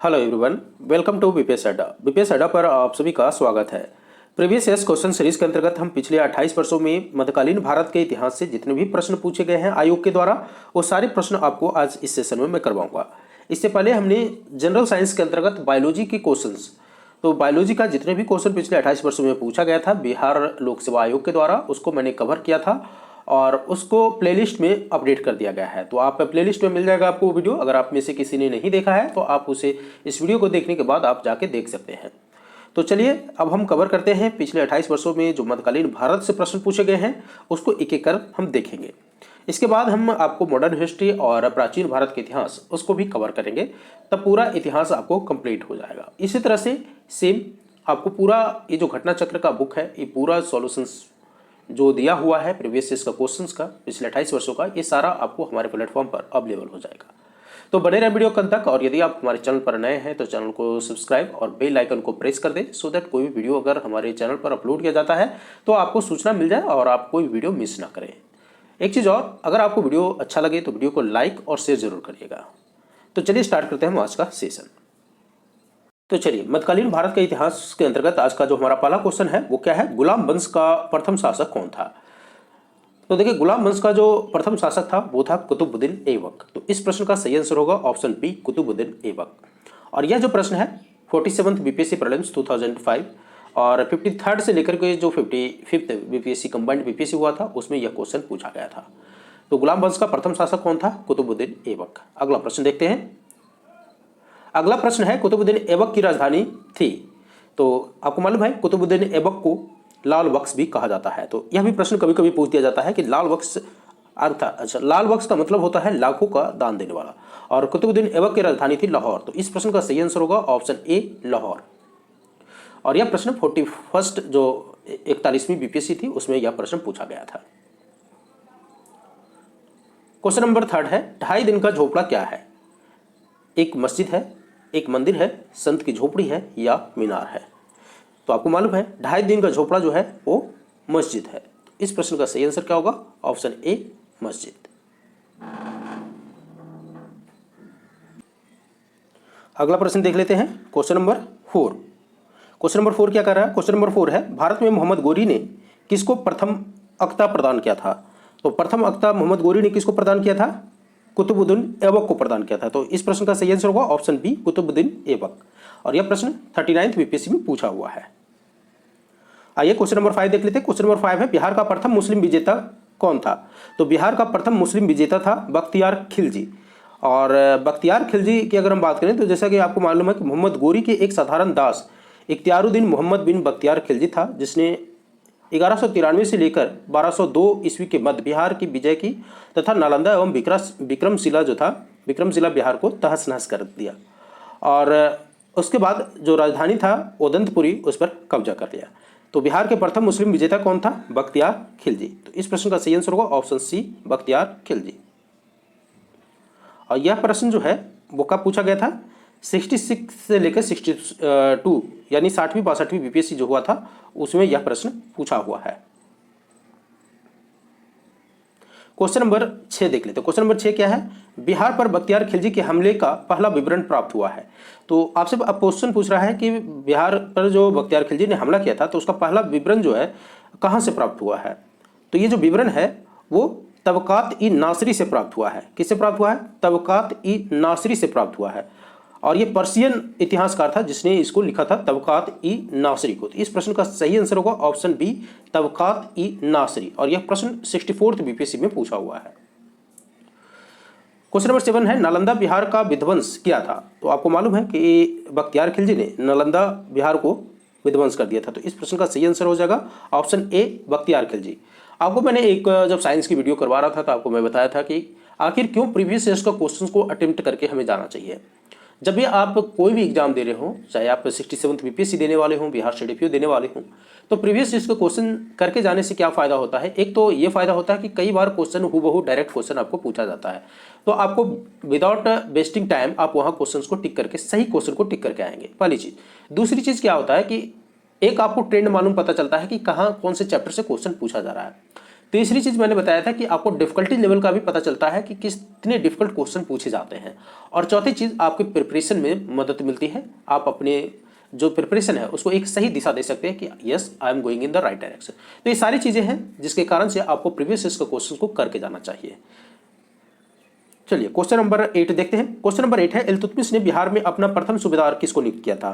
Hello everyone, welcome to BPS Adda. BPS Adda पर आप सभी का स्वागत है। प्रीवियस ईयर्स क्वेश्चन सीरीज के अंतर्गत हम पिछले 28 वर्षों में मध्यकालीन भारत के इतिहास से जितने भी प्रश्न पूछे गए हैं आयोग के द्वारा, वो सारे प्रश्न आपको आज इस सेशन में मैं करवाऊंगा। इससे पहले हमने जनरल साइंस के अंतर्गत बायोलॉजी के क्वेश्चंस, तो बायोलॉजी का जितने भी क्वेश्चन पिछले 28 वर्षों में पूछा गया था बिहार लोक सेवा आयोग के द्वारा, उसको मैंने कवर किया था और उसको प्लेलिस्ट में अपडेट कर दिया गया है। तो आप प्लेलिस्ट में मिल जाएगा आपको वीडियो। अगर आप में से किसी ने नहीं देखा है तो आप उसे इस वीडियो को देखने के बाद आप जाके देख सकते हैं। तो चलिए अब हम कवर करते हैं पिछले 28 वर्षों में जो मध्यकालीन भारत से प्रश्न पूछे गए हैं, उसको एक एक कर हम देखेंगे। इसके बाद हम आपको मॉडर्न हिस्ट्री और प्राचीन भारत के इतिहास उसको भी कवर करेंगे, तब पूरा इतिहास आपको कंप्लीट हो जाएगा। इसी तरह से सेम आपको पूरा ये जो घटना चक्र का बुक है, ये पूरा सॉल्यूशंस जो दिया हुआ है प्रीवियस ईयर्स का क्वेश्चंस का पिछले 28 वर्षों का, ये सारा आपको हमारे प्लेटफॉर्म पर अवेलेबल हो जाएगा। तो बने रहे वीडियो अंत तक, और यदि आप हमारे चैनल पर नए हैं तो चैनल को सब्सक्राइब और बेल आइकन को प्रेस कर दें, सो दैट कोई भी वीडियो अगर हमारे चैनल पर अपलोड किया जाता है तो आपको सूचना मिल जाए और आप कोई वीडियो मिस ना करें। एक चीज़ और, अगर आपको वीडियो अच्छा लगे तो वीडियो को लाइक और शेयर जरूर करिएगा। तो चलिए स्टार्ट करते हैं हम आज का सेशन। तो चलिए मध्यकालीन भारत के इतिहास के अंतर्गत आज का जो हमारा पहला क्वेश्चन है वो क्या है, गुलाम वंश का प्रथम शासक कौन था। तो देखिए, गुलाम वंश का जो प्रथम शासक था वो था कुतुबुद्दीन ऐबक। तो इस प्रश्न का सही आंसर होगा ऑप्शन बी, कुतुबुद्दीन ऐबक। और यह जो प्रश्न है 47th बीपीएससी प्रीलिम्स 2005 और 53rd से लेकर के जो 55th बीपीएससी कंबाइंड बीपीएससी हुआ था उसमें यह क्वेश्चन पूछा गया था। तो गुलाम वंश का प्रथम शासक कौन था, कुतुबुद्दीन ऐबक। अगला प्रश्न देखते हैं। अगला प्रश्न है, कुतुबुद्दीन ऐबक की राजधानी थी। तो आपको मालूम है कुतुबुद्दीन ऐबक को लाल बख्श भी कहा जाता है। तो यह भी प्रश्न कभी कभी पूछ दिया जाता है कि लाल बख्श अर्थ, अच्छा लाल बख्श का मतलब होता है लाखों का दान देने वाला, और कुतुबुद्दीन ऐबक की राजधानी थी लाहौर। तो इस प्रश्न का सही आंसर होगा ऑप्शन ए, लाहौर। और यह प्रश्न 41st जो 41वीं बीपीएससी थी उसमें यह प्रश्न पूछा गया था। क्वेश्चन नंबर 3 है, 2.5 दिन का झोपड़ा क्या है। एक मस्जिद है, एक मंदिर है, संत की झोपड़ी है या मीनार है। तो आपको मालूम है 2.5 दिन का झोपड़ा जो है वो मस्जिद है। तो इस प्रश्न का सही आंसर क्या होगा, ऑप्शन ए, मस्जिद। अगला प्रश्न देख लेते हैं, क्वेश्चन नंबर 4। क्वेश्चन नंबर 4 क्या कर रहा है, क्वेश्चन नंबर 4 है, भारत में मोहम्मद गोरी ने किसको प्रथम अख्ता प्रदान किया था। तो प्रथम अख्ता मोहम्मद गोरी ने किसको प्रदान किया था, कुतुबुद्दीन ऐबक को प्रदान किया था। तो इस प्रश्न का सही आंसर होगा ऑप्शन बी, कुतुबुद्दीन ऐबक। और यह प्रश्न 39th बीपीएससी में पूछा हुआ है। आइए क्वेश्चन नंबर 5 देख लेते हैं। क्वेश्चन नंबर 5 है, बिहार का प्रथम मुस्लिम विजेता कौन था। तो बिहार का प्रथम मुस्लिम विजेता था बख्तियार खिलजी। और बख्तियार खिलजी की अगर हम बात करें तो जैसा कि आपको मालूम है कि मोहम्मद गोरी के एक साधारण दास इख्तियारुद्दीन मोहम्मद बिन बख्तियार खिलजी था, जिसने 1193 से लेकर 1202 ईस्वी के मध्य बिहार की विजय की तथा नालंदा एवं विक्रमशिला जो था, विक्रमशिला बिहार को तहस नहस कर दिया। और उसके बाद जो राजधानी था ओदंतपुरी, उस पर कब्जा कर लिया। तो बिहार के प्रथम मुस्लिम विजेता कौन था, बख्तियार खिलजी। तो इस प्रश्न का सही आंसर होगा ऑप्शन सी, बख्तियार खिलजी। और यह प्रश्न जो है वो कब पूछा गया था, 66 से लेकर 62 यानी 60वीं 62वीं बीपीएससी जो हुआ था उसमें यह प्रश्न पूछा हुआ है। क्वेश्चन नंबर 6 देख लेते हैं। क्वेश्चन नंबर 6 क्या है, बिहार पर बख्तियार खिलजी के हमले का पहला विवरण प्राप्त हुआ है। तो आपसे अब क्वेश्चन पूछ रहा है कि बिहार पर जो बख्तियार खिलजी ने हमला किया था तो उसका पहला विवरण जो है कहाँ से प्राप्त हुआ है। तो ये जो विवरण है वो तबकात-ई-नासरी से प्राप्त हुआ है। किससे प्राप्त हुआ है, तबकात-ई-नासरी से प्राप्त हुआ है। और ये पर्शियन इतिहासकार था जिसने इसको लिखा था, तबकात-ई-नासरी को। तो इस प्रश्न का सही आंसर होगा ऑप्शन बी, तबकात-ई-नासरी। और यह प्रश्न 64th बीपीएससी में पूछा हुआ है। क्वेश्चन नंबर 7 है, नालंदा बिहार का विध्वंस किया था। तो आपको मालूम है कि बख्तियार खिलजी ने नालंदा बिहार को विध्वंस कर दिया था। तो इस प्रश्न का सही आंसर हो जाएगा ऑप्शन ए, बख्तियार खिलजी। आपको मैंने एक जब साइंस की वीडियो करवा रहा था तो आपको मैं बताया था कि आखिर क्यों प्रीवियस ईयर्स का क्वेश्चन को अटेम्प्ट करके हमें जाना चाहिए। जब भी आप कोई भी एग्जाम दे रहे हो, चाहे आप 67th बीपीएससी देने वाले हों, बिहार सीडीपीओ देने वाले हों, तो प्रीवियस ईयर्स का क्वेश्चन करके जाने से क्या फ़ायदा होता है। एक तो ये फ़ायदा होता है कि कई बार क्वेश्चन हूबहू डायरेक्ट क्वेश्चन आपको पूछा जाता है, तो आपको विदाउट वेस्टिंग टाइम आप वहाँ क्वेश्चन को टिक करके सही क्वेश्चन को टिक करके आएंगे, पहली चीज़। दूसरी चीज़ क्या होता है कि एक आपको ट्रेंड मालूम पता चलता है कि कहाँ कौन से चैप्टर से क्वेश्चन पूछा जा रहा है। तीसरी चीज मैंने बताया था कि आपको डिफिकल्टी लेवल का भी पता चलता है कि कितने डिफिकल्ट क्वेश्चन पूछे जाते हैं। और चौथी चीज आपके प्रिपरेशन में मदद मिलती है, आप अपने जो प्रिपरेशन है उसको एक सही दिशा दे सकते हैं कि yes I am going in the right direction. तो ये सारी चीजें हैं जिसके कारण से आपको प्रीवियस ईयर के क्वेश्चन को करके जाना चाहिए। चलिए क्वेश्चन नंबर 8 देखते हैं। क्वेश्चन नंबर 8 है, इल्तुतमिश ने बिहार में अपना प्रथम सूबेदार किसको नियुक्त किया था?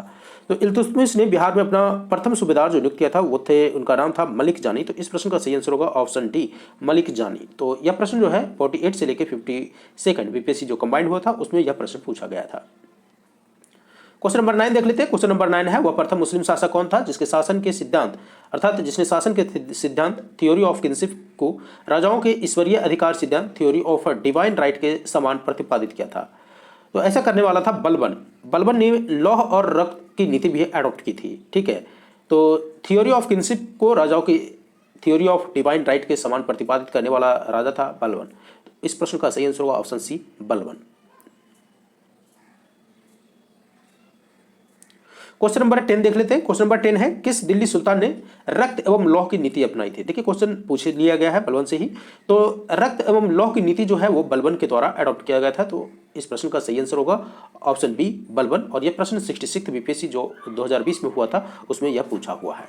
तो इल्तुतमिश ने बिहार में अपना प्रथम सूबेदार जो नियुक्त किया था वो थे, उनका नाम था मलिक जानी। तो इस प्रश्न का सही आंसर होगा ऑप्शन डी, मलिक जानी। तो यह प्रश्न जो है 48 से लेकर 52 बीपीएससी जो कंबाइंड हुआ था उसमें यह प्रश्न पूछा गया था। क्वेश्चन नंबर 9 देख लेते हैं। क्वेश्चन नंबर 9 है, वह प्रथम मुस्लिम शासक कौन था जिसके शासन के सिद्धांत अर्थात जिसने शासन के सिद्धांत थ्योरी ऑफ किनशिप को राजाओं के ईश्वरीय अधिकार सिद्धांत थ्योरी ऑफ डिवाइन राइट के समान प्रतिपादित किया था? तो ऐसा करने वाला था बलबन। बलबन ने लौह और रक्त की नीति भी एडॉप्ट की थी। ठीक है, तो थ्योरी ऑफ किनशिप को राजाओं की थ्योरी ऑफ डिवाइन राइट के समान प्रतिपादित करने वाला राजा था बलबन। इस प्रश्न का सही आंसर होगा option C, Balban. Question number 10 देख लेते हैं। क्वेश्चन नंबर 10 है, किस दिल्ली सुल्तान ने रक्त एवं लौह की नीति अपनाई थी? देखिए क्वेश्चन पूछ लिया गया है बलबन से ही। तो रक्त एवं लौह की नीति जो है वो बलबन के द्वारा अडॉप्ट किया गया था। तो इस प्रश्न का सही आंसर होगा ऑप्शन बी, बलबन। और यह प्रश्न 66 बीपीएससी जो 2020 में हुआ था उसमें यह पूछा हुआ है।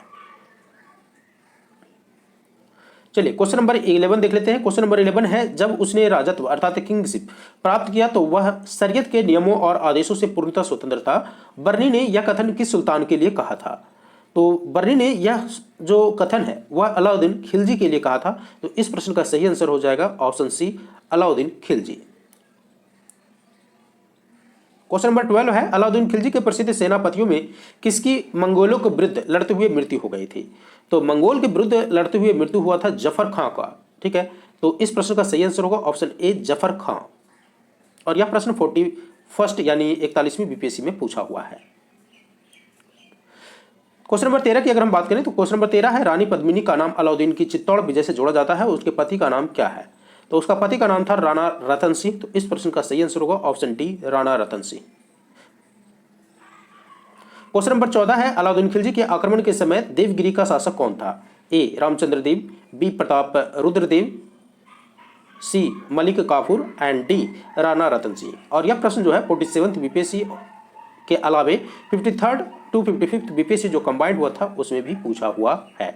चलिए क्वेश्चन नंबर 11 देख लेते हैं। क्वेश्चन नंबर 11 है, जब उसने राजत्व अर्थात किंगशिप प्राप्त किया तो वह शरीयत के नियमों और आदेशों से पूर्णतः स्वतंत्र था। बर्नी ने यह कथन किस सुल्तान के लिए कहा था? तो बर्नी ने यह जो कथन है वह अलाउद्दीन खिलजी के लिए कहा था। तो इस प्रश्न का सही आंसर हो जाएगा option C, Alauddin Khilji. Question number 12 है, अलाउद्दीन खिलजी के प्रसिद्ध सेनापतियों में किसकी मंगोलों के विरुद्ध लड़ते हुए मृत्यु हो गई थी? तो मंगोल के विरुद्ध लड़ते हुए मृत्यु हुआ था जफर खां का। ठीक है, तो इस प्रश्न का सही आंसर होगा ऑप्शन ए, जफर खां। और यह प्रश्न 41 यानी 41वीं बीपीएससी में पूछा हुआ है। क्वेश्चन नंबर 13 की अगर हम बात करें तो क्वेश्चन नंबर 13 है, रानी पद्मिनी का नाम अलाउद्दीन की चित्तौड़ विजय से जोड़ा जाता है, उसके पति का नाम क्या है? तो उसका पति का नाम था राणा रतन सिंह। तो इस प्रश्न का सही आंसर होगा option D, Rana Ratan Singh. Question number 14 है, अलाउद्दीन खिलजी के आक्रमण के समय देवगिरी का शासक कौन था? A, Ramchandra Dev, B, Pratap Rudradev, C, Malik Kafur and D, Rana Ratan Singh. और यह प्रश्न जो है 47 बीपीएससी के अलावे 53rd to 55th बीपीएससी जो कंबाइंड हुआ था उसमें भी पूछा हुआ है।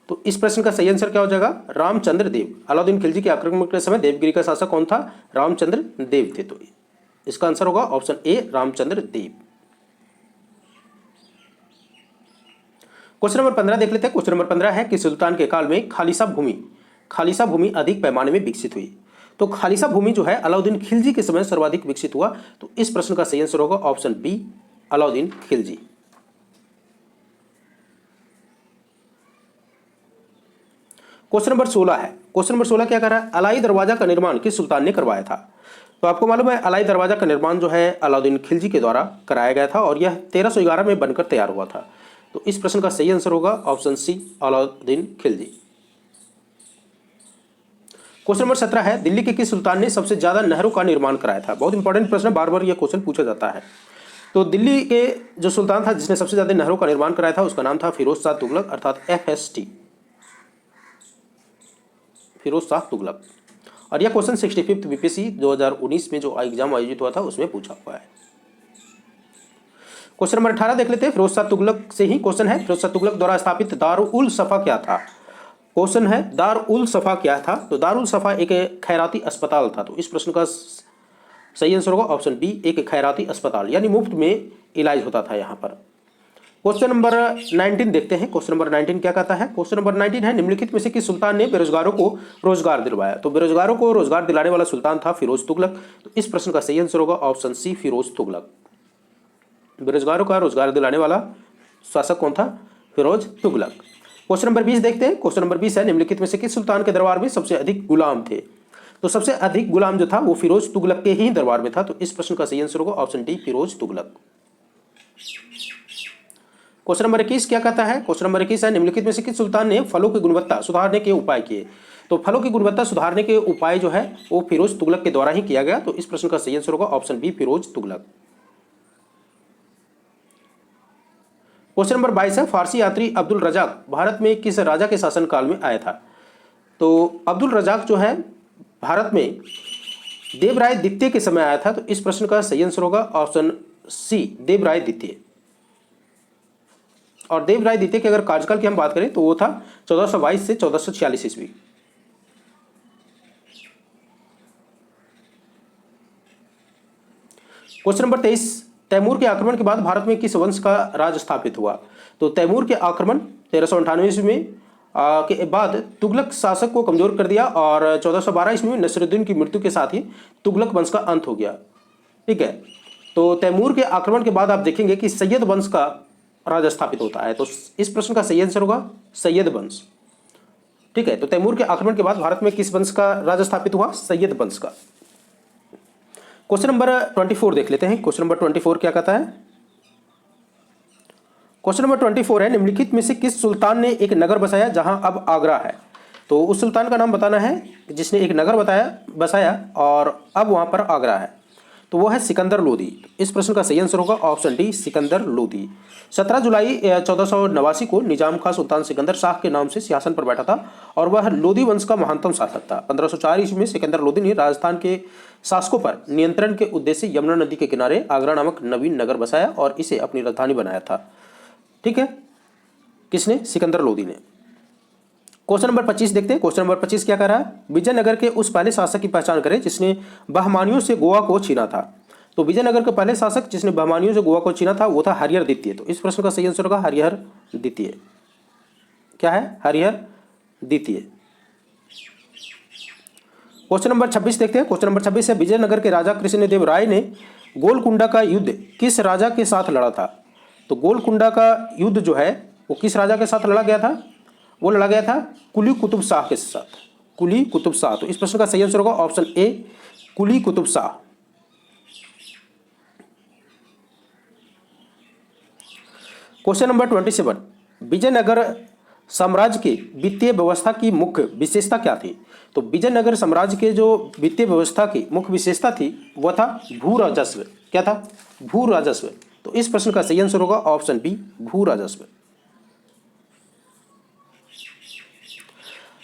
तो इस प्रश्न का सही आंसर क्या हो जाएगा? रामचंद्र देव। अलाउद्दीन खिलजी के आक्रमण के समय देवगिरी का शासक कौन था? रामचंद्र देव थे। तो इसका आंसर होगा option A, Ramchandra Dev. Question number 15 देख लेते हैं। क्वेश्चन नंबर 15 है कि सुल्तान के काल में खालिसा भूमि अधिक पैमाने में विकसित हुई। तो खालिसा भूमि जो है अलाउद्दीन खिलजी के समय सर्वाधिक विकसित हुआ। तो इस प्रश्न का सही आंसर होगा option B, Alauddin Khilji. Question number 16 है। क्वेश्चन नंबर 16 क्या कर रहा है? अलाई दरवाजा का निर्माण किस सुल्तान ने करवाया था? तो आपको मालूम है अलाई दरवाजा का निर्माण जो है अलाउद्दीन खिलजी के द्वारा कराया गया था और यह 1311 में बनकर तैयार हुआ था। तो इस प्रश्न का सही आंसर होगा option C, Alauddin Khilji. Question number 17 है, दिल्ली के किस सुल्तान ने सबसे ज्यादा नहरों का निर्माण कराया था? बहुत इंपॉर्टेंट प्रश्न, बार बार यह क्वेश्चन पूछा जाता है। तो दिल्ली के जो सुल्तान था जिसने सबसे ज्यादा नहरों का निर्माण कराया था उसका नाम था फिरोज शाह तुगलक अर्थात FST, फिरोज शाह तुगलक। और यह क्वेश्चन 65th बीपीएससी 2019 में जो एग्जाम आयोजित हुआ था उसमें पूछा हुआ है। क्वेश्चन नंबर 18 देख लेते हैं। फिरोज शाह तुगलक से ही क्वेश्चन है, फिरोज शाह तुगलक द्वारा स्थापित दारुल सफा क्या था? क्वेश्चन है दारुल सफा क्या था? तो दारुल सफा एक खैराती अस्पताल था। तो इस प्रश्न का सही आंसर होगा ऑप्शन बी, एक खैराती अस्पताल, यानी मुफ्त में इलाज होता था यहाँ पर। क्वेश्चन नंबर 19 देखते हैं। क्वेश्चन नंबर 19 क्या कहता है? क्वेश्चन नंबर 19 है, निम्नलिखित में से किस सुल्तान ने बेरोजगारों को रोजगार दिलवाया? तो बेरोजगारों को रोजगार दिलाने वाला सुल्तान था फिरोज तुगलक। तो इस प्रश्न का सही आंसर होगा ऑप्शन सी, फिरोज तुगलक। बेरोजगारों का रोजगार दिलाने वाला शासक कौन था? फिरोज तुगलक। क्वेश्चन नंबर 20 देखते हैं। क्वेश्चन नंबर 20 है, निम्नलिखित में से किस सुल्तान के दरबार में सबसे अधिक गुलाम थे? तो सबसे अधिक गुलाम जो था वो फिरोज तुगलक के ही दरबार में था। तो इस प्रश्न का सही आंसर होगा option D, Firoz Tughlaq. Question number 21 क्या कहता है? क्वेश्चन नंबर 21 है, निम्नलिखित में से किस सुल्तान ने फलों की गुणवत्ता सुधारने के उपाय किए? तो फलों की गुणवत्ता सुधारने के उपाय जो है वो फिरोज तुगलक के द्वारा ही किया गया। तो इस प्रश्न का सही आंसर होगा option B, Firoz Tughlaq. Question number 22 है, फारसी यात्री अब्दुल रजाक भारत में किस राजा के शासनकाल में आया था? तो अब्दुल रजाक जो है भारत में देवराय द्वितीय के समय आया था। तो इस प्रश्न का सही आंसर होगा ऑप्शन सी, देवराय द्वितीय। और देवराय द्वितीय के अगर कार्यकाल की हम बात करें तो वो था 1422 से 1446 ईस्वी। क्वेश्चन नंबर 23, तैमूर के आक्रमण के बाद भारत में किस वंश का राज स्थापित हुआ? तो तैमूर के आक्रमण 1398 ईस्वी में के बाद तुगलक शासक को कमजोर कर दिया और 1412 ईस्वी में नसरुद्दीन की मृत्यु के साथ ही तुगलक वंश का अंत हो गया। ठीक है, तो तैमूर के आक्रमण के बाद आप देखेंगे कि सैयद वंश का राज स्थापित होता है। तो इस प्रश्न का सही आंसर होगा सैयद वंश। ठीक है, तो तैमूर के आक्रमण के बाद भारत में किस वंश का राज स्थापित हुआ? सैयद वंश का। क्वेश्चन नंबर 24 देख लेते हैं। क्वेश्चन नंबर 24 क्या कहता है? क्वेश्चन नंबर 24 है, निम्नलिखित में से किस सुल्तान ने एक नगर बसाया जहां अब आगरा है? तो उस सुल्तान का नाम बताना है जिसने एक नगर बसाया और अब वहां पर आगरा है। तो वो है सिकंदर लोदी। इस प्रश्न का सही आंसर होगा ऑप्शन डी, सिकंदर लोदी। 17 जुलाई 1489 को निजाम का सुल्तान सिकंदर शाह के नाम से सिंहासन पर बैठा था और वह लोदी वंश का महानतम शासक था। 1504 ईस्वी में सिकंदर लोदी ने राजस्थान के शासकों पर नियंत्रण के उद्देश्य से यमुना नदी के किनारे आगरा नामक नवीन नगर बसाया और इसे अपनी राजधानी बनाया था। ठीक है, किसने? सिकंदर लोदी ने। क्वेश्चन नंबर 25 देखते हैं। क्वेश्चन नंबर 25 क्या कर रहा है? विजयनगर के उस पहले शासक की पहचान करें जिसने बहमानियों से गोवा को छीना था। तो विजयनगर के पहले शासक जिसने बहमानियों से गोवा को छीना था वो था हरिहर द्वितीय। तो इस प्रश्न का सही आंसर होगा हरिहर द्वितीय। क्या है? हरिहर द्वितीय। क्वेश्चन नंबर 26 देखते हैं। क्वेश्चन नंबर 26 है, विजयनगर के राजा कृष्णदेव राय ने गोलकुंडा का युद्ध किस राजा के साथ लड़ा था? तो गोलकुंडा का युद्ध जो है वो किस राजा के साथ लड़ा गया था? वो लड़ा गया था कुली कुतुब शाह के साथ। कुली कुतुब शाह। तो इस प्रश्न का सही आंसर होगा option A, Quli Qutub Shah. Question number 27, Vijayanagar साम्राज्य के वित्तीय व्यवस्था की मुख्य विशेषता क्या थी? तो विजयनगर साम्राज्य के जो वित्तीय व्यवस्था की मुख्य विशेषता थी वह था भू राजस्व। क्या था? भू राजस्व। तो इस प्रश्न का सही आंसर होगा ऑप्शन बी, भू राजस्व।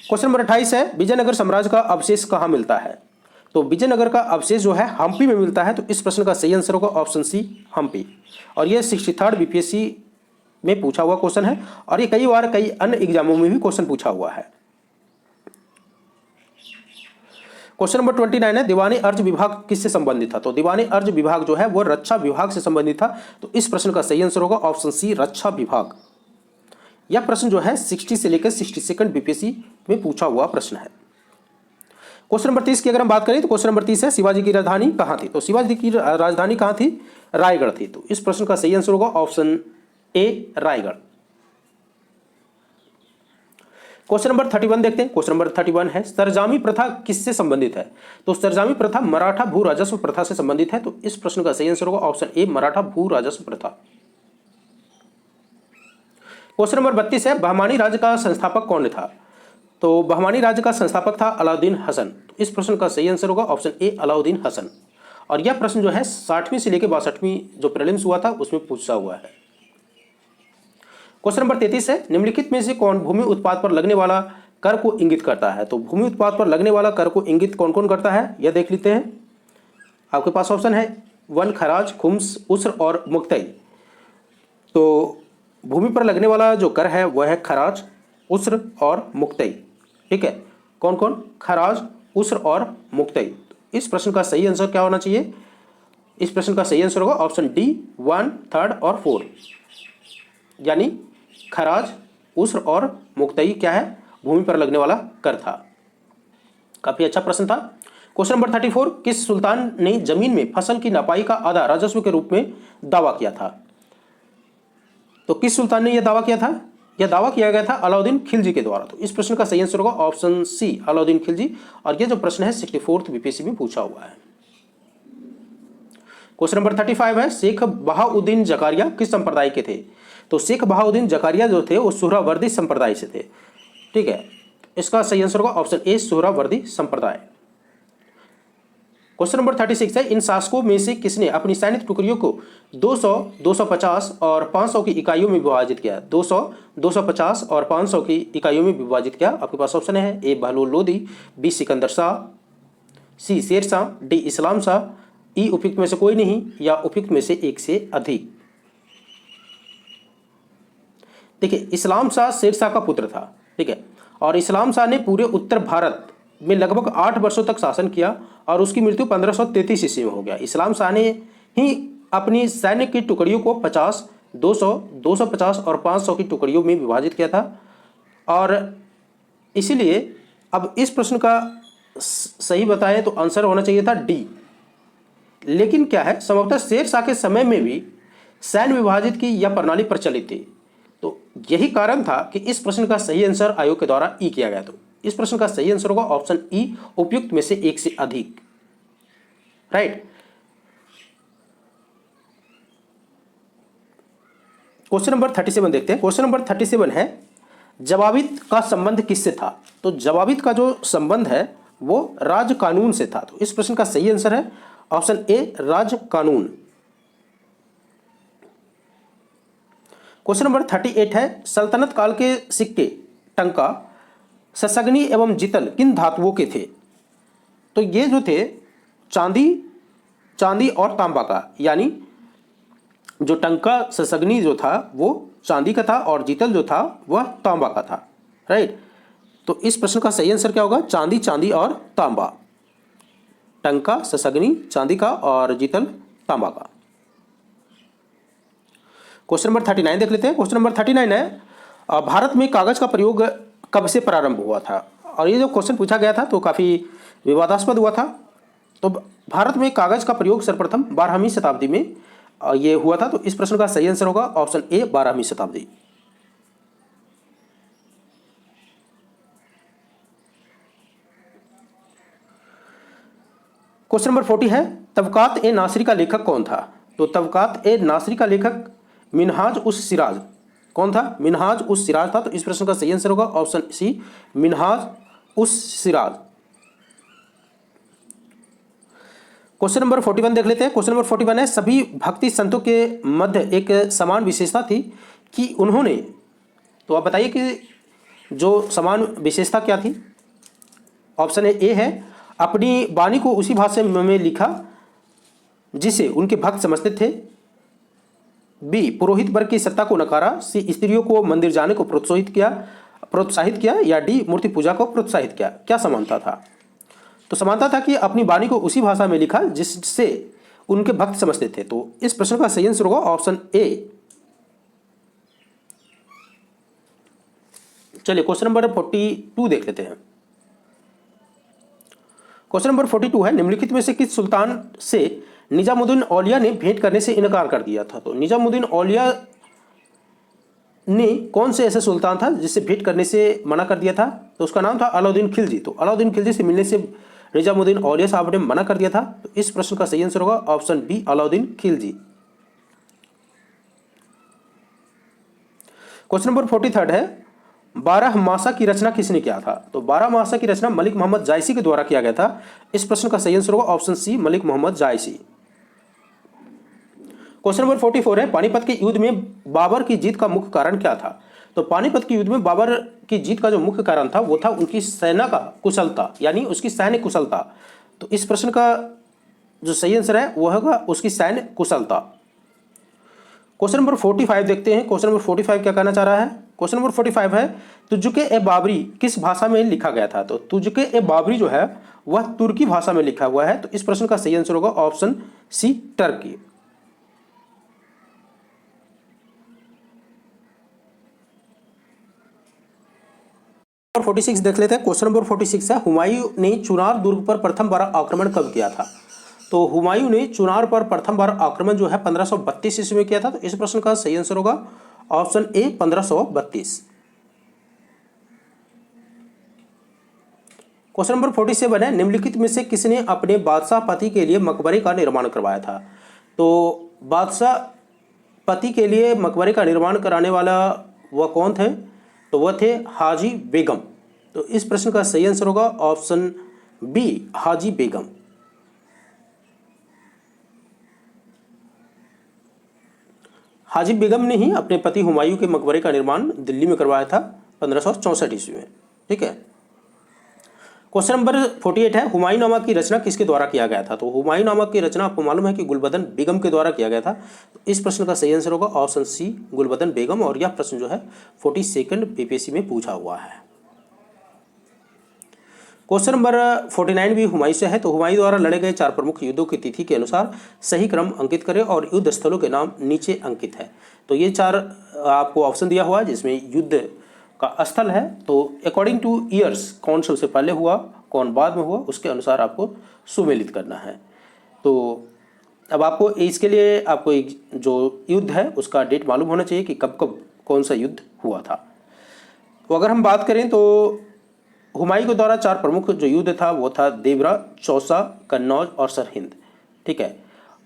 क्वेश्चन नंबर 28 है, विजयनगर साम्राज्य का अवशेष कहाँ मिलता है? तो विजयनगर का अवशेष जो है हम्पी में मिलता है। तो इस प्रश्न का सही आंसर होगा ऑप्शन सी, हम्पी। और यह 63rd बीपीएससी में पूछा हुआ क्वेश्चन है और ये कई बार कई अन्य एग्जामों में भी क्वेश्चन पूछा हुआ है। क्वेश्चन नंबर 29 है, दीवानी अर्ज विभाग किससे संबंधित था? तो दीवानी अर्ज विभाग जो है वो रक्षा विभाग से संबंधित था। तो इस प्रश्न का सही आंसर होगा ऑप्शन सी, रक्षा विभाग। यह प्रश्न जो है 60 से लेकर 62nd बीपीएससी में पूछा हुआ प्रश्न है। क्वेश्चन नंबर 30 की अगर हम बात करें तो क्वेश्चन नंबर 30 है, शिवाजी की राजधानी कहाँ थी? तो शिवाजी की राजधानी कहाँ थी? रायगढ़ थी। तो इस प्रश्न का सही आंसर होगा ऑप्शन ए, रायगढ़। क्वेश्चन नंबर 31 देखते हैं। क्वेश्चन नंबर 31 है, सरजामी प्रथा किससे संबंधित है? तो सरजामी प्रथा मराठा भू राजस्व प्रथा से संबंधित है। तो इस प्रश्न का सही आंसर होगा ऑप्शन ए, मराठा भू राजस्व प्रथा। क्वेश्चन नंबर 32 है, बहमानी राज्य का संस्थापक कौन था? तो बहमानी राज्य का संस्थापक था अलाउद्दीन हसन। तो इस प्रश्न का सही आंसर होगा ऑप्शन ए, अलाउद्दीन हसन। और यह प्रश्न जो है 60वीं से लेकर 62वीं जो प्रीलिम्स हुआ था उसमें पूछा हुआ है। क्वेश्चन नंबर 33 है, निम्नलिखित में से कौन भूमि उत्पाद पर लगने वाला कर को इंगित करता है? तो भूमि उत्पाद पर लगने वाला कर को इंगित कौन कौन करता है यह देख लेते हैं। आपके पास ऑप्शन है वन, खराज, खुम्स, उस्र और मुक्तई। तो भूमि पर लगने वाला जो कर है वह है खराज, उस्र और मुक्तई। ठीक है, कौन कौन? खराज, उस्र और मुक्तई। इस प्रश्न का सही आंसर क्या होना चाहिए? इस प्रश्न का सही आंसर होगा ऑप्शन डी, 1, 3 और 4। यानी खराज, उस्र और मुक्तई क्या है? भूमि पर लगने वाला कर था। काफी अच्छा प्रश्न था। क्वेश्चन नंबर 34, किस सुल्तान ने जमीन में फसल की नपाई का आधा राजस्व के रूप में दावा किया था? तो किस सुल्तान ने यह दावा किया था? यह दावा किया गया था अलाउद्दीन खिलजी के द्वारा। तो इस प्रश्न का सही आंसर होगा ऑप्शन सी, अलाउद्दीन खिलजी। और यह जो प्रश्न है 64th बीपीएससी में पूछा हुआ है। क्वेश्चन नंबर 35 है, शेख बहाउद्दीन जकारिया किस संप्रदाय के थे? तो शेख बहाउद्दीन जकारिया जो थे वो सुहरावर्दी संप्रदाय से थे। ठीक है, इसका सही आंसर होगा ऑप्शन ए, सुहरावर्दी संप्रदाय। क्वेश्चन नंबर 36 है, इन शासकों में से किसने अपनी सैन्य टुकड़ियों को 200, 250 और 500 की इकाइयों में विभाजित किया? 200, 250 और 500 की इकाइयों में विभाजित किया। आपके पास ऑप्शन है, ए बहलोल लोदी, बी सिकंदर शाह, सी शेर शाह, डी इस्लाम शाह, ई उपयुक्त में से कोई नहीं या उपयुक्त में से एक से अधिक। देखिए, इस्लाम शाह शेर शाह का पुत्र था, ठीक है, और इस्लाम शाह ने पूरे उत्तर भारत में लगभग 8 वर्षों तक शासन किया और उसकी मृत्यु 1533 ईस्वी में हो गया। इस्लाम शाह ने ही अपनी सैन्य की टुकड़ियों को 50, 200, 250 और 500 की टुकड़ियों में विभाजित किया था। और इसीलिए अब इस प्रश्न का सही बताएं तो आंसर होना चाहिए था डी। लेकिन क्या है, संभवतः शेर शाह के समय में भी सैन्य विभाजित की यह प्रणाली प्रचलित थी, तो यही कारण था कि इस प्रश्न का सही आंसर आयोग के द्वारा ई किया गया। तो इस प्रश्न का सही आंसर होगा ऑप्शन ई, उपयुक्त में से एक से अधिक, राइट। क्वेश्चन नंबर 37 देखते हैं। क्वेश्चन नंबर 37 है, जवाबित का संबंध किससे था? तो जवाबित का जो संबंध है वो राज कानून से था। तो इस प्रश्न का सही आंसर है ऑप्शन ए, राज कानून। क्वेश्चन नंबर 38 है, सल्तनत काल के सिक्के टंका, ससग्नी एवं जितल किन धातुओं के थे? तो ये जो थे चांदी और तांबा का, यानी जो टंका ससग्नी जो था वो चांदी का था और जितल जो था वह तांबा का था, राइट। तो इस प्रश्न का सही आंसर क्या होगा? चांदी और तांबा। टंका ससग्नी चांदी का और जितल तांबा का। क्वेश्चन नंबर 39 देख लेते हैं। क्वेश्चन नंबर 39 है, भारत में कागज का प्रयोग कब से प्रारंभ हुआ था? और ये जो क्वेश्चन पूछा गया था तो काफ़ी विवादास्पद हुआ था। तो भारत में कागज का प्रयोग सर्वप्रथम 12वीं शताब्दी में ये हुआ था। तो इस प्रश्न का सही आंसर होगा ऑप्शन ए, 12वीं शताब्दी। क्वेश्चन नंबर 40 है, तबकात ए नासरी का लेखक कौन था? तो तबकात ए नासरी का लेखक मिनहाज उस सिराज कौन था? मिनहाज उस सिराज था। तो इस प्रश्न का सही आंसर होगा ऑप्शन सी, मिनहाज उस सिराज। क्वेश्चन नंबर 41 देख लेते हैं। क्वेश्चन नंबर 41 है, सभी भक्ति संतों के मध्य एक समान विशेषता थी कि उन्होंने, तो आप बताइए कि जो समान विशेषता क्या थी? ऑप्शन ए है, अपनी वाणी को उसी भाषा में लिखा जिसे उनके भक्त समझते थे। बी, पुरोहित वर्ग की सत्ता को नकारा। सी, स्त्रियों को मंदिर जाने को प्रोत्साहित किया या डी, मूर्ति पूजा को प्रोत्साहित किया। क्या समानता था? तो समानता था कि अपनी वाणी को उसी भाषा में लिखा जिससे उनके भक्त समझते थे। तो इस प्रश्न का सही आंसर होगा ऑप्शन ए। चलिए क्वेश्चन नंबर 42 देख लेते हैं। क्वेश्चन नंबर 42 है, निम्नलिखित में से किस सुल्तान से निजामुद्दीन औलिया ने भेंट करने से इनकार कर दिया था? तो निजामुद्दीन औलिया ने कौन से ऐसे सुल्तान था जिससे भेंट करने से मना कर दिया था? तो उसका नाम था अलाउद्दीन खिलजी। तो अलाउद्दीन खिलजी से मिलने से निजामुद्दीन औलिया साहब ने मना कर दिया था। तो इस प्रश्न का सही आंसर होगा option B, Alauddin Khilji. Question number 43 है, 12 मासा की रचना किसने किया था? तो 12 मासा की रचना मलिक मोहम्मद जायसी के द्वारा किया गया था। इस प्रश्न का सही आंसर होगा ऑप्शन सी, मलिक मोहम्मद जायसी। क्वेश्चन नंबर 44 है, पानीपत के युद्ध में बाबर की जीत का मुख्य कारण क्या था? तो पानीपत के युद्ध में बाबर की जीत का जो मुख्य कारण था वो था उनकी सेना का कुशलता, यानी उसकी सैन्य कुशलता। तो इस प्रश्न का जो सही आंसर है वह होगा उसकी सैन्य कुशलता। क्वेश्चन नंबर 45 देखते हैं। क्वेश्चन नंबर 45 क्या कहना चाह रहा है? क्वेश्चन नंबर 45 है, तुजुके ए बाबरी किस भाषा में लिखा गया था? तो तुजुके ए बाबरी जो है वह तुर्की भाषा में लिखा हुआ है। तो इस प्रश्न का सही आंसर होगा ऑप्शन सी, टर्की। 46 देख लेते हैं। क्वेश्चन नंबर 46 है, हुमायूं ने चुनार दुर्ग पर प्रथम बार आक्रमण कब किया था? तो हुमायूं ने चुनार पर प्रथम बार आक्रमण जो है 1532 ईस्वी में किया था। तो इस प्रश्न का सही आंसर होगा ऑप्शन ए, 1532। क्वेश्चन नंबर 47 है, निम्नलिखित में से किसने अपने बादशाह पति के लिए मकबरे का निर्माण करवाया था? तो बादशाह पति के लिए मकबरे का निर्माण कराने वाला वह कौन थे? तो वह थे हाजी बेगम। तो इस प्रश्न का सही आंसर होगा ऑप्शन बी, हाजी बेगम। हाजी बेगम ने ही अपने पति हुमायूं के मकबरे का निर्माण दिल्ली में करवाया था 1564 ईस्वी में। ठीक है। क्वेश्चन नंबर 48 है, हुमायूं नामा की रचना किसके द्वारा किया गया था? तो हुमायूं नामा की रचना आपको मालूम है कि गुलबदन बेगम के द्वारा किया गया था। तो इस प्रश्न का सही आंसर होगा ऑप्शन सी, गुलबदन बेगम। और यह प्रश्न जो है 42 बीपीएससी में पूछा हुआ है। क्वेश्चन नंबर 49 भी हुमायूं से है। तो हुमायूं द्वारा लड़े गए 4 प्रमुख युद्धों की तिथि के अनुसार सही क्रम अंकित करें और युद्ध स्थलों के नाम नीचे अंकित है। तो ये 4 आपको ऑप्शन दिया हुआ है जिसमें युद्ध का स्थल है। तो अकॉर्डिंग टू ईयर्स कौन सबसे पहले हुआ, कौन बाद में हुआ, उसके अनुसार आपको सुमेलित करना है। तो अब आपको इसके लिए आपको एक जो युद्ध है उसका डेट मालूम होना चाहिए कि कब कब कौन सा युद्ध हुआ था। तो अगर हम बात करें तो हुमायूं के द्वारा 4 प्रमुख जो युद्ध था वो था देवरा, चौसा, कन्नौज और सरहिंद। ठीक है।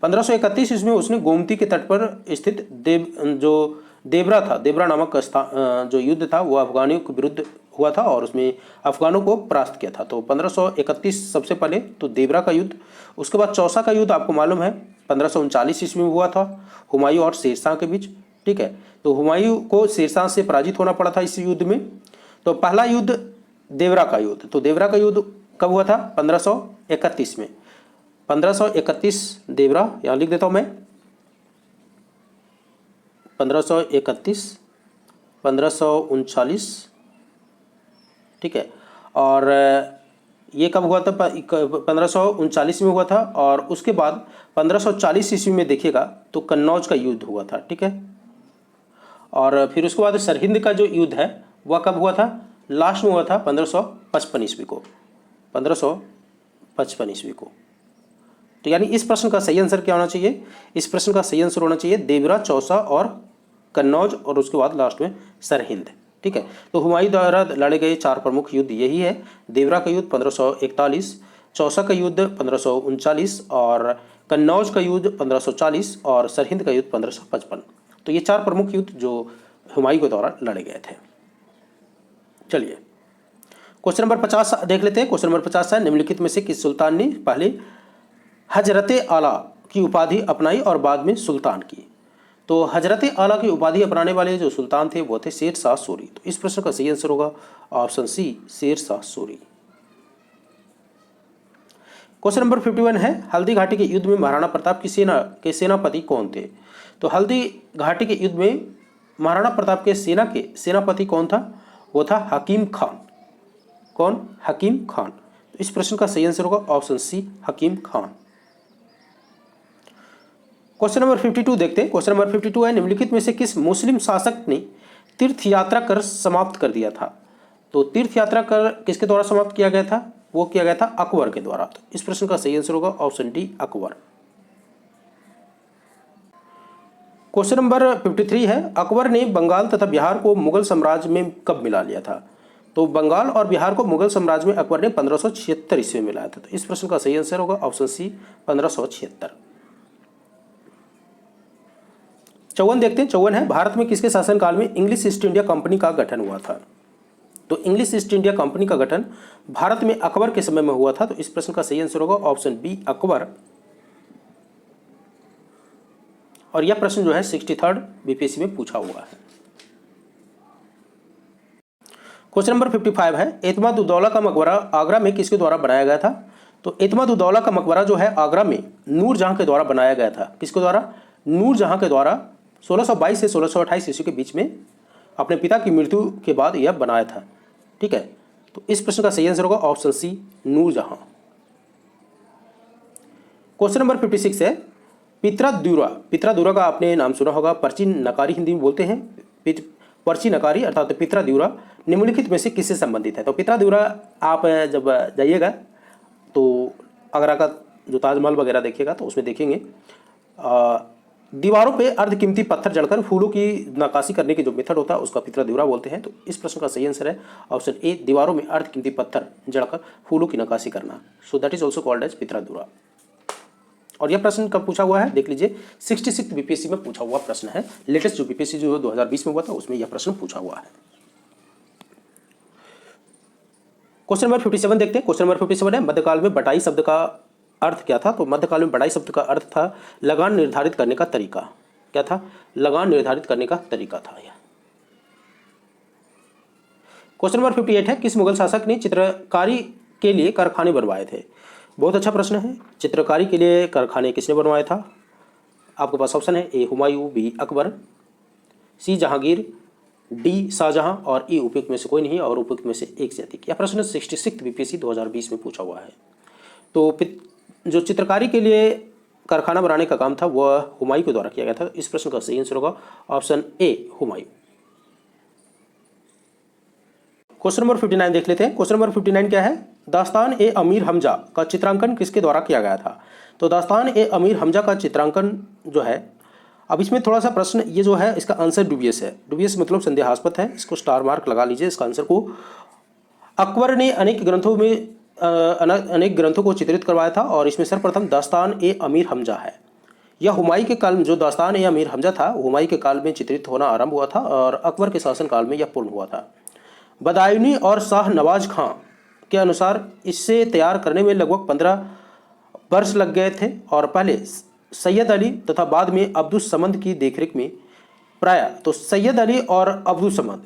1531 ईस्वी में उसने गोमती के तट पर स्थित देवरा था, देवरा नामक जो युद्ध था वो अफगानियों के विरुद्ध हुआ था और उसमें अफगानों को परास्त किया था। तो 1531 सबसे पहले तो देवरा का युद्ध। उसके बाद चौसा का युद्ध आपको मालूम है 1539 ईस्वी में हुआ था हुमायूं और शेरशाह के बीच। ठीक है। तो हुमायूं को शेरशाह से पराजित होना पड़ा था इस युद्ध में। तो पहला युद्ध देवरा का युद्ध, तो देवरा का युद्ध कब हुआ था? 1531 में। 1531 देवरा, यहाँ लिख देता हूँ मैं 1531, 1539। ठीक है। और ये कब हुआ था? 1539 में हुआ था। और उसके बाद 1540 ईस्वी में देखिएगा तो कन्नौज का युद्ध हुआ था। ठीक है। और फिर उसके बाद सरहिंद का जो युद्ध है वह कब हुआ था? लास्ट में हुआ था 1555 ईस्वी को, 1555 ईस्वी को। तो यानी इस प्रश्न का सही आंसर क्या होना चाहिए? इस प्रश्न का सही आंसर होना चाहिए देवरा, चौसा और कन्नौज और उसके बाद लास्ट में सरहिंद। ठीक है। तो हुमायूं द्वारा लड़े गए 4 प्रमुख युद्ध यही है। देवरा का युद्ध 1541, चौसा का युद्ध 1539 और कन्नौज का युद्ध 1540 और सरहिंद का युद्ध 1555। तो ये 4 प्रमुख युद्ध जो हुमायूं के द्वारा लड़े गए थे। चलिए क्वेश्चन नंबर 50 देख लेते हैं। क्वेश्चन नंबर 50 है, निम्नलिखित में से किस सुल्तान ने पहले हजरत आला की उपाधि अपनाई और बाद में सुल्तान की? तो हजरत आला की उपाधि अपनाने वाले जो सुल्तान थे वो थे शेर शाह सूरी। तो इस प्रश्न का सही आंसर होगा ऑप्शन सी, शेर शाह सूरी। क्वेश्चन नंबर 51 है, हल्दी घाटी के युद्ध में महाराणा प्रताप की सेना के सेनापति कौन थे? तो हल्दी घाटी के युद्ध में महाराणा प्रताप के सेना के सेनापति कौन था? वो था हकीम खान। कौन? हकीम खान। तो इस प्रश्न का सही आंसर होगा ऑप्शन सी, हकीम खान। क्वेश्चन नंबर 52 देखते हैं। क्वेश्चन नंबर 52 है, निम्नलिखित में से किस मुस्लिम शासक ने तीर्थ यात्रा कर समाप्त कर दिया था? तो तीर्थ यात्रा कर किसके द्वारा समाप्त किया गया था? वो किया गया था अकबर के द्वारा। तो इस प्रश्न का सही आंसर होगा option D, Akbar. Question number 53 है, अकबर ने बंगाल तथा बिहार को मुगल साम्राज्य में कब मिला लिया था? तो बंगाल और बिहार को मुगल साम्राज्य में अकबर ने 1576 ईस्वी में मिलाया था। तो इस प्रश्न का सही आंसर होगा ऑप्शन सी, 1576। 54 देखते हैं। 54 है, भारत में किसके शासनकाल में इंग्लिश ईस्ट इंडिया कंपनी का गठन हुआ था? तो इंग्लिश ईस्ट इंडिया कंपनी का गठन भारत में अकबर के समय में हुआ था। तो इस प्रश्न का सही आंसर होगा ऑप्शन बी, अकबर। और यह प्रश्न जो है 63 बीपीएससी में पूछा हुआ है। क्वेश्चन नंबर 55 है, एतमाद-उद-दौला का मकबरा आगरा में किसके द्वारा बनाया गया था? तो एतमाद-उद-दौला का मकबरा जो है आगरा में नूरजहां के द्वारा बनाया गया था। किसके द्वारा? नूरजहां के द्वारा 1622 से 1628 ईस्वी के बीच में अपने पिता की मृत्यु के बाद यह बनाया था। ठीक है। तो इस प्रश्न का सही आंसर होगा option C, Nurjahan. Question number 56 है, पित्रादुरा। पित्रादुरा का आपने नाम सुना होगा, पर्ची नकारी हिंदी में बोलते हैं। पर्ची नकारी अर्थात पित्रादुरा निम्नलिखित में से किससे संबंधित है? तो पित्रादुरा आप जब जाइएगा तो आगरा का जो ताजमहल वगैरह देखिएगा तो उसमें देखेंगे दीवारों पे अर्धकीमती पत्थर जड़कर फूलों की नक्काशी करने की जो मेथड होता है उसका पित्रादुरा बोलते हैं। तो इस प्रश्न का सही आंसर है ऑप्शन ए, दीवारों में अर्धकीमती पत्थर जड़कर फूलों की नक्काशी करना। So that is also called as pietra dura. और यह प्रश्न कब पूछा हुआ है? देख लीजिए, 66 बीपीएससी में पूछा हुआ प्रश्न है। लेटेस्ट जो बीपीएससी जो 2020 में हुआ था उसमें यह प्रश्न पूछा हुआ है। क्वेश्चन नंबर 57 देखते हैं। क्वेश्चन नंबर 57 है, मध्यकाल में बटाई शब्द का अर्थ क्या था? तो मध्यकाल में बटाई शब्द का अर्थ था लगान निर्धारित करने का तरीका। क्या था? लगान निर्धारित करने का तरीका था यह। क्वेश्चन नंबर 58 है, किस मुगल शासक ने चित्रकारी के लिए कारखाने बनवाए थे? बहुत अच्छा प्रश्न है। चित्रकारी के लिए कारखाने किसने बनवाया था? आपके पास ऑप्शन है, A Humayun, B Akbar, C Jahangir, D Shahjahan और ई उपयुक्त में से कोई नहीं और उपयुक्त में से एक से अधिक। यह प्रश्न 66 बीपीएससी 2020 में पूछा हुआ है। तो जो चित्रकारी के लिए कारखाना बनाने का काम था वह हुमायूं के द्वारा किया गया था। इस प्रश्न का सही आंसर होगा ऑप्शन ए हुमायूं। क्वेश्चन नंबर 59 देख लेते हैं। क्वेश्चन नंबर 59 क्या है? दास्तान ए अमीर हमजा का चित्रांकन किसके द्वारा किया गया था? तो दास्तान ए अमीर हमजा का चित्रांकन जो है, अब इसमें थोड़ा सा प्रश्न ये जो है इसका आंसर डुबियस है। डुबियस मतलब संदेहास्पद है, इसको स्टार मार्क लगा लीजिए इसका आंसर को। अकबर ने अनेक ग्रंथों को चित्रित करवाया था और इसमें सर्वप्रथम दास्तान ए अमीर हमजा है। यह हुमायूं के काल में, जो दास्तान ए अमीर हमजा था हुमायूं के काल में चित्रित होना आरंभ हुआ था और अकबर के शासनकाल में यह पूर्ण हुआ था। बदायूनी और शाह नवाज खां के अनुसार इसे तैयार करने में लगभग 15 वर्ष लग गए थे और पहले सैयद अली तथा बाद में अब्दुस समद की देखरेख में प्राय, तो सैयद अली और अब्दुस समद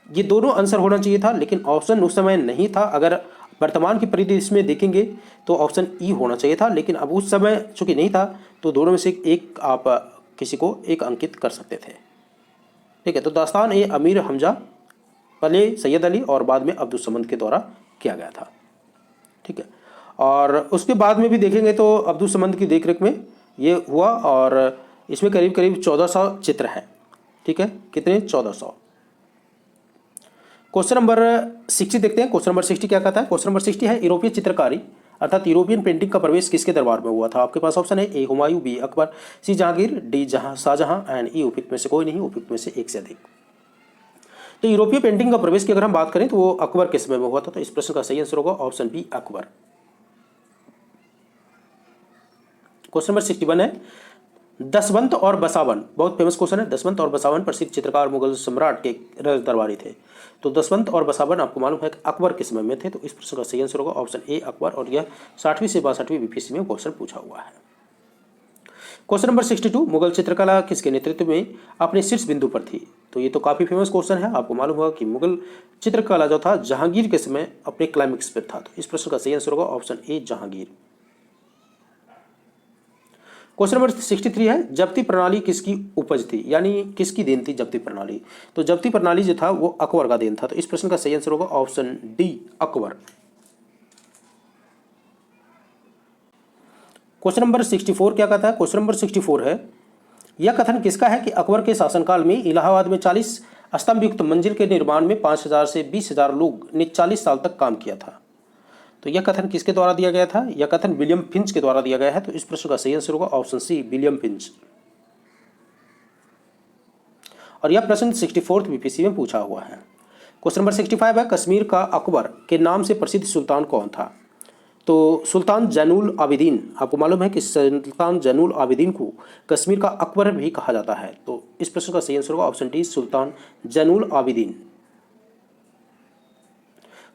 ये दोनों आंसर होना चाहिए था, लेकिन ऑप्शन उस समय नहीं था। अगर वर्तमान की परिदृश्य में देखेंगे तो ऑप्शन ई होना चाहिए था, लेकिन अब उस समय चूंकि नहीं था तो दोनों में से एक आप किसी को एक अंकित कर सकते थे। ठीक है, तो दास्तान ए अमीर हमजा पहले सैयद अली और बाद में अब्दुस समद के द्वारा किया गया था। ठीक है, और उसके बाद में भी देखेंगे तो अब्दुस समद की देखरेख में ये हुआ और इसमें करीब करीब 1400 चित्र हैं। ठीक है, कितने? 1400। क्वेश्चन नंबर 60 देखते हैं। क्वेश्चन नंबर 60 क्या कहता है? क्वेश्चन नंबर 60 है, यूरोपीय चित्रकारी अर्थात यूरोपियन पेंटिंग का प्रवेश किसके दरबार में हुआ था? आपके पास ऑप्शन है, A Humayun, B Akbar, C Jahangir, D Shahjahan and E उपयुक्त में से कोई नहीं, उपयुक्त में से एक से अधिक। तो यूरोपीय पेंटिंग का प्रवेश की अगर हम बात करें तो वो अकबर के समय में हुआ था। तो इस प्रश्न का सही आंसर होगा option B Akbar. Question number 61 है, दसवंत और बसावन, बहुत फेमस क्वेश्चन है। दसवंत और बसावन प्रसिद्ध चित्रकार मुगल सम्राट के दरबारी थे। तो दसवंत और बसावन आपको मालूम है कि अकबर के समय में थे। तो इस प्रश्न का सही आंसर होगा ऑप्शन ए अकबर और यह 60वीं से 62वीं बीपीएससी में क्वेश्चन पूछा हुआ है। क्वेश्चन नंबर 62, मुगल चित्रकला किसके नेतृत्व में अपने शीर्ष बिंदु पर थी? तो ये तो काफी फेमस क्वेश्चन है। आपको मालूम होगा कि मुगल चित्रकला जो था जहांगीर के समय अपने क्लाइमेक्स पर था। तो इस प्रश्न का सही आंसर होगा ऑप्शन ए जहांगीर। क्वेश्चन नंबर 63 है, जब्ती प्रणाली किसकी उपज थी, यानी किसकी देन थी जब्ती प्रणाली? तो जब्ती प्रणाली जो था वो अकबर का देन था। तो इस प्रश्न का सही आंसर होगा option D Akbar. Question number 64 क्या कहता है? क्वेश्चन नंबर 64 है, यह कथन किसका है कि अकबर के शासनकाल में इलाहाबाद में 40 स्तंभ युक्त मंजिल के निर्माण में 5000 से 20,000 लोग ने 40 साल तक काम किया था? तो यह कथन किसके द्वारा दिया गया था? यह कथन विलियम फिंच के द्वारा दिया गया है। तो इस प्रश्न का सही आंसर होगा ऑप्शन सी विलियम फिंच। और यह प्रश्न 64th बीपीएससी में पूछा हुआ है। क्वेश्चन नंबर 65 है, कश्मीर का अकबर के नाम से प्रसिद्ध सुल्तान कौन था? तो सुल्तान जैनुल आबिदीन, आपको मालूम है कि सुल्तान जैनुल आबिदीन को कश्मीर का अकबर भी कहा जाता है। तो इस प्रश्न का सही आंसर होगा ऑप्शन डी सुल्तान जैनुल आबिदीन।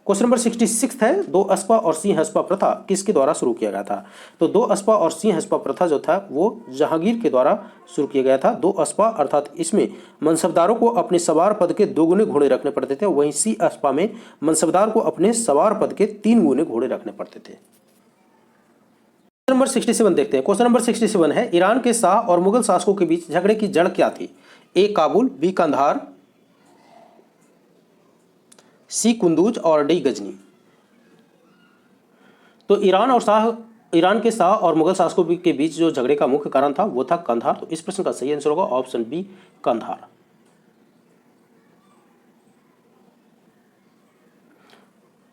क्वेश्चन नंबर 66 है, दो अस्पा और सिंह अस्पा प्रथा किसके द्वारा शुरू किया गया था? तो दो अस्पा और सिंह अस्पा प्रथा जो था वो जहांगीर के द्वारा शुरू किया गया था। दो अस्पा अर्थात इसमें मनसबदारों को अपने सवार पद के 2 गुने घोड़े रखने पड़ते थे, वहीं सिंह अस्पा में मनसबदार को अपने सवार पद के 3 गुने घोड़े रखने पड़ते थे। क्वेश्चन नंबर 67 देखते हैं। क्वेश्चन नंबर 67 है, ईरान के शाह और मुगल शासकों के बीच झगड़े की जड़ क्या थी? ए काबुल, बी कंधार, सी कुंदूज और डी गजनी। तो ईरान के शाह और मुगल शासकों के बीच जो झगड़े का मुख्य कारण था वो था कंधार। तो इस प्रश्न का सही आंसर होगा option B Kandahar.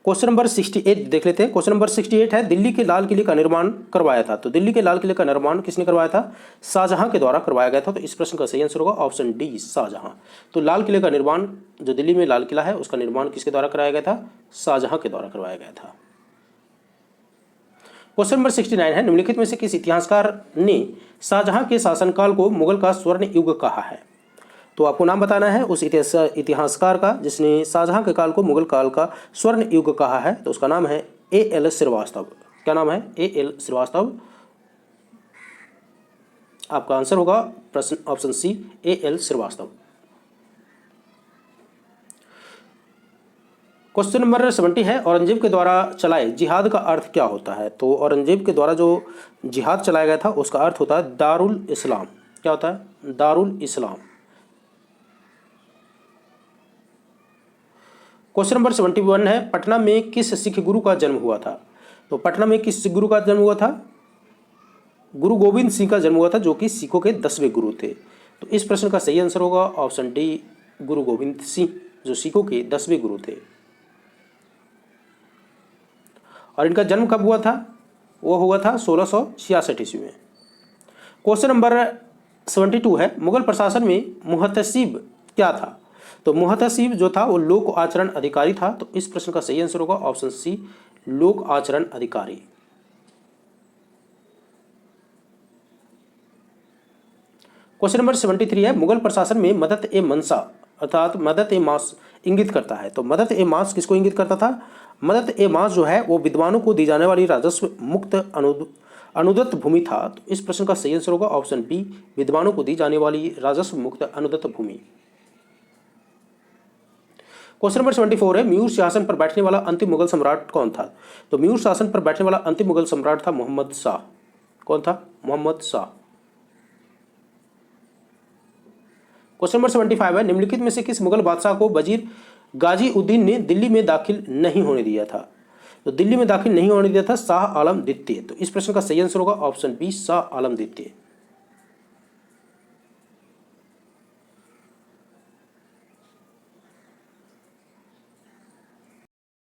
Question number 68 देख लेते हैं। क्वेश्चन नंबर 68 है, दिल्ली के लाल किले का निर्माण करवाया था? तो दिल्ली के लाल किले का निर्माण किसने करवाया था? शाहजहां के द्वारा करवाया गया था। तो इस प्रश्न का सही आंसर होगा ऑप्शन डी शाहजहां। तो लाल किले का निर्माण, जो दिल्ली में लाल किला है उसका निर्माण किसके द्वारा कराया गया था? शाहजहां के द्वारा करवाया गया था। क्वेश्चन नंबर 69 है, निम्नलिखित में से किस इतिहासकार ने शाहजहां के शासनकाल को मुगल का स्वर्ण युग कहा है? तो आपको नाम बताना है उस इतिहासकार का जिसने शाहजहां के काल को मुगल काल का स्वर्ण युग कहा है। तो उसका नाम है A.L. श्रीवास्तव। क्या नाम है? A.L. श्रीवास्तव। आपका आंसर होगा प्रश्न option C A.L. Srivastava. Question number 70 है, औरंगजेब के द्वारा चलाए जिहाद का अर्थ क्या होता है? तो औरंगजेब के द्वारा जो जिहाद चलाया गया था उसका अर्थ होता है दारुल इस्लाम। क्या होता है? दारुल इस्लाम। क्वेश्चन नंबर 71 है, पटना में किस सिख गुरु का जन्म हुआ था? तो पटना में किस सिख गुरु का जन्म हुआ था? गुरु गोविंद सिंह का जन्म हुआ था, जो कि सिखों के 10वें गुरु थे। तो इस प्रश्न का सही आंसर होगा ऑप्शन डी, गुरु गोविंद सिंह, जो सिखों के 10वें गुरु थे। और इनका जन्म कब हुआ था? वो हुआ था 1666 ईस्वी में। क्वेश्चन नंबर 72 है, मुगल प्रशासन में मुहतसिब क्या था? तो मुहतसिब जो था वो लोक आचरण अधिकारी था। तो इस प्रश्न का सही आंसर होगा ऑप्शन सी, लोक आचरण अधिकारी। क्वेश्चन नंबर 73 है, मुगल प्रशासन में मदद ए मनसा अर्थात मदद ए मास इंगित करता है। तो मदद ए मास किसको इंगित करता था? मदद ए मास जो है वो विद्वानों को दी जाने वाली राजस्व मुक्त अनुदत्त भूमि था। तो इस प्रश्न का सही आंसर होगा ऑप्शन बी, विद्वानों को दी जाने वाली राजस्व मुक्त अनुदत्त भूमि। क्वेश्चन नंबर 74 है, म्यूर शासन पर बैठने वाला अंतिम मुगल सम्राट कौन था? तो म्यूर शासन पर बैठने वाला अंतिम मुगल सम्राट था मोहम्मद शाह। कौन था? मोहम्मद शाह। क्वेश्चन नंबर 75 है, निम्नलिखित में से किस मुगल बादशाह को वजीर गाजी उद्दीन ने दिल्ली में दाखिल नहीं होने दिया था? तो दिल्ली में दाखिल नहीं होने दिया था शाह आलम द्वितीय। तो इस प्रश्न का सही आंसर होगा ऑप्शन बी, शाह आलम द्वितीय।